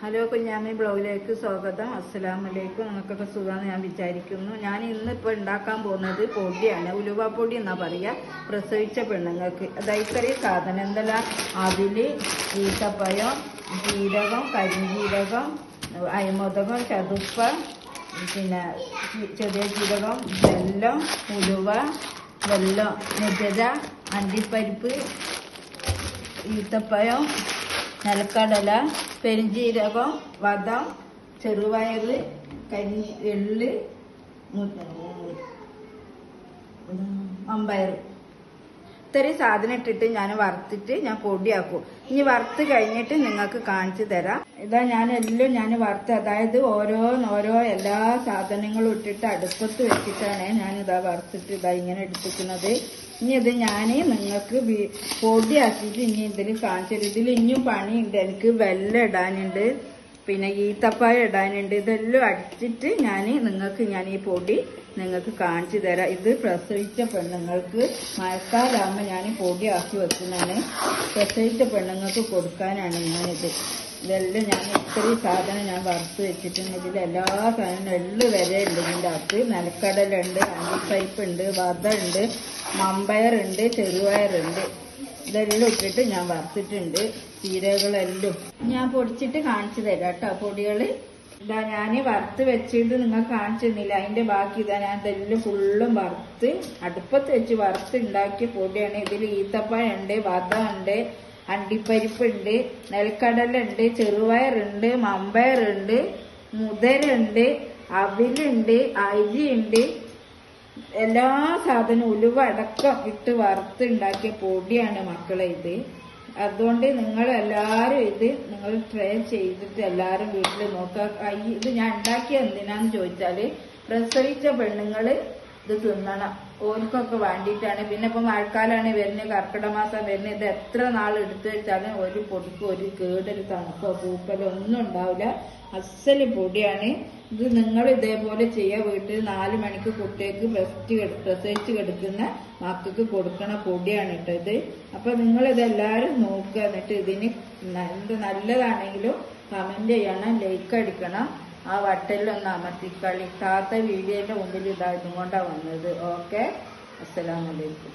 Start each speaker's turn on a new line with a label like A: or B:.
A: Hello കുഞ്ഞാമ്മി ബ്ലോഗിലേക്ക് സ്വാഗതം. അസ്സലാമലൈക്കും. നിങ്ങൾക്കൊക്കെ സുഖമാണെന്ന് ഞാൻ വിചാരിക്കുന്നു. ഞാൻ ഇന്നിപ്പോൾ ഉണ്ടാക്കാൻ പോകുന്നത് പൊടിയാണ്. ഉലുവ പൊടി എന്നാ പറയുക. പ്രസവിച്ച പെണ്ണുങ്ങൾക്ക് ഇത്രയും സാധനം എന്തെല്ലാം: അതില് ഈത്തപ്പഴം, ജീരകം, കരിഞ്ജീരകം, അയമോദകം, ചതുപ്പ, പിന്നെ ചെറിയ ജീരകം, വെല്ലം, ഉലുവ, വെല്ലം, നെജര, അണ്ടിപ്പരിപ്പ്, ഈത്തപ്പഴം, നിലക്കടല, പെരുംജീരകം, വദം, ചെറുപയർ, എള്ള്, മമ്പയർ. ഇത്രയും സാധനം ഇട്ടിട്ട് ഞാൻ വറുത്തിട്ട് ഞാൻ പൊടിയാക്കും. ഇനി വറുത്ത് കഴിഞ്ഞിട്ട് നിങ്ങൾക്ക് കാണിച്ചു തരാം. ഞാൻ വറുത്ത്, അതായത് ഓരോ എല്ലാ സാധനങ്ങളും ഇട്ടിട്ട് അടുപ്പത്ത് വെച്ചിട്ടാണ് ഞാനിതാ വറുത്തിട്ട് ഇങ്ങനെ എടുത്തിരിക്കുന്നത്. ഇനി ഇത് ഞാൻ നിങ്ങൾക്ക് പൊടിയാക്കിയിട്ട് ഇനി ഇതിൽ കാണിച്ചത്. ഇതിൽ ഇനിയും പണിയുണ്ട്. എനിക്ക് വെല്ലം ഇടാനുണ്ട്, പിന്നെ ഈത്തപ്പഴം ഇടാനുണ്ട്. ഇതെല്ലാം അടിച്ചിട്ട് ഞാൻ ഈ പൊടി നിങ്ങൾക്ക് കാണിച്ചു തരാം. ഇത് പ്രസവിച്ച പെണ്ണുങ്ങൾക്ക് മഴക്കാലാകുമ്പോൾ ഞാൻ പൊടിയാക്കി വെക്കുന്നതാണ്. പ്രസവിച്ച പെണ്ണുങ്ങൾക്ക് കൊടുക്കാനാണ് ഇതെല്ലാം ഞാൻ ഇത്രയും സാധനം ഞാൻ വറുത്ത് വെച്ചിട്ടുണ്ട്. ഇതിലെല്ലാ സാധനവും എള്ള് വരെ ഉണ്ട്. ഇതിൻ്റെ അകത്ത് നിലക്കടലുണ്ട്, അണ്ടിപ്പരിപ്പുണ്ട്, വദമുണ്ട്, മമ്പയറുണ്ട്, ചെറുപയറുണ്ട്. ഇതെല്ലാം ഇട്ടിട്ട് ഞാൻ വറുത്തിട്ടുണ്ട്. ചീരകളെല്ലാം ഞാൻ പൊടിച്ചിട്ട് കാണിച്ചു തരാം കേട്ടോ. പൊടികൾ ഞാൻ വറുത്ത് വെച്ചിട്ട് നിങ്ങൾ കാണിച്ചിരുന്നില്ല. അതിന്റെ ബാക്കി ഞാൻ ഇതെല്ലാം ഫുള്ളും വറുത്ത് അടുപ്പത്ത് വെച്ച് വറുത്ത് ഉണ്ടാക്കിയ പൊടിയാണ്. ഇതിൽ ഈത്തപ്പഴം ഉണ്ട്, വദമുണ്ട്, അണ്ടിപ്പരിപ്പുണ്ട്, നിലക്കടലുണ്ട്, ചെറുപയറുണ്ട്, മമ്പയറുണ്ട്, മുതിരുണ്ട്, അവിലുണ്ട്, അരിയുണ്ട്. എല്ലാ സാധനവും ഉലുവ അടക്കം ഇട്ട് വറുത്ത് ഉണ്ടാക്കിയ പൊടിയാണ് മക്കളെ ഇത്. അതുകൊണ്ട് നിങ്ങൾ എല്ലാവരും നിങ്ങൾ ട്രൈ ചെയ്തിട്ട് എല്ലാവരും വീട്ടിൽ നോക്കുക. ഇത് ഞാൻ ഉണ്ടാക്കിയ എന്തിനാന്ന് ചോദിച്ചാല് പ്രസവിച്ച പെണ്ണുങ്ങൾ ഇത് തിന്നണം. ഓർക്കൊക്കെ വേണ്ടിയിട്ടാണ്. പിന്നെ ഇപ്പൊ മഴക്കാലാണ് വരുന്നത്, കർക്കിടക മാസം വരുന്നത്. ഇത് എത്ര നാൾ എടുത്തു വെച്ചാലും ഒരു പൊടിക്കും ഒരു കേടൊരു തണുപ്പോ പൂക്കലോ ഒന്നും ഉണ്ടാവില്ല. അസല് പൊടിയാണ് ഇത്. നിങ്ങൾ ഇതേപോലെ ചെയ്യുക. വീട്ടിൽ 4 മണിക്ക് കുട്ടികൾക്ക് പ്രസവിച്ച് കിടക്കുന്ന മക്കൾക്ക് കൊടുക്കണ പൊടിയാണ് കേട്ടോ ഇത്. അപ്പൊ നിങ്ങൾ ഇതെല്ലാവരും നോക്കുക. എന്നിട്ട് ഇതിന് എന്ത് നല്ലതാണെങ്കിലും കമന്റ് ചെയ്യണം, ലൈക്ക് അടിക്കണം. ആ വട്ടലിലൊന്ന് അമർത്തിക്കളി. താത്ത വീഡിയോന്റെ മുമ്പിൽ ഇതുകൊണ്ടാണ് വന്നത്. ഓക്കെ, അസ്സലാമലൈക്കും.